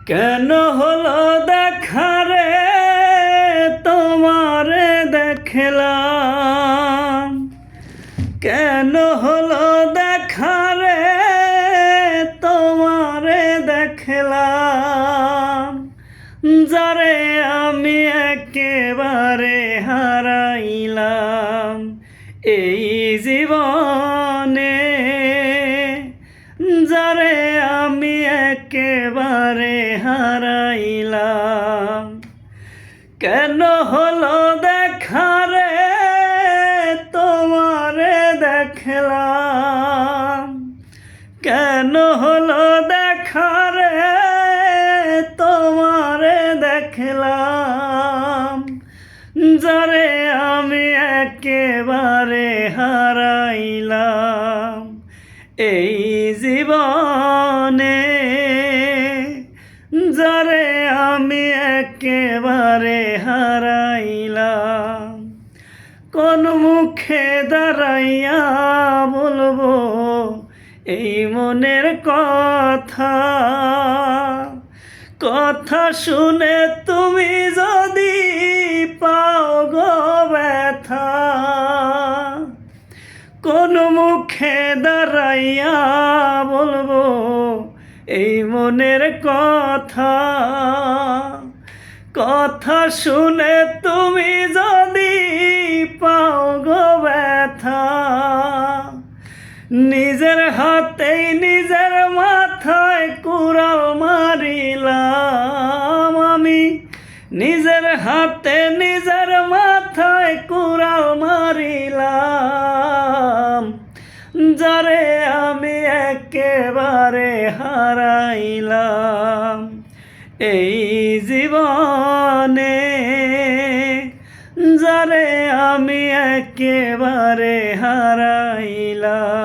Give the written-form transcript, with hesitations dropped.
কেন হলো দেখা রে তোমারে দেখলাম, কেন হলো দেখা রে তোমারে দেখলাম, যারে আমি একেবারে হারাইলাম এই জীবনে, যারে আমি একেবারে হারাইলাম। কেন হলো দেখা রে তোমারে দেখলাম, কেন হলো দেখা রে তোমারে দেখলাম, যারে আমি একেবারে হারাইলাম এই জীবনে, যারে আমি একেবারে হারাইলাম। কোন মুখে দাঁড়াইয়া বলবো এই মনের কথা, কথা শুনে তুমি যদি পাও গো ব্যথা। কোন মুখে দাঁড়াইয়া বলবো এই মনের কথা, কথা শুনে তুমি যদি পাও গো ব্যথা। নিজের হাতেই নিজের মাথায় কুড়াল মারিলাম আমি, নিজের হাতে নিজের মাথায় কুড়াল মারিলাম, যারে আমি একেবারে হারাইলাম এই জীবনে, যারে আমি একেবারে হারাইলাম।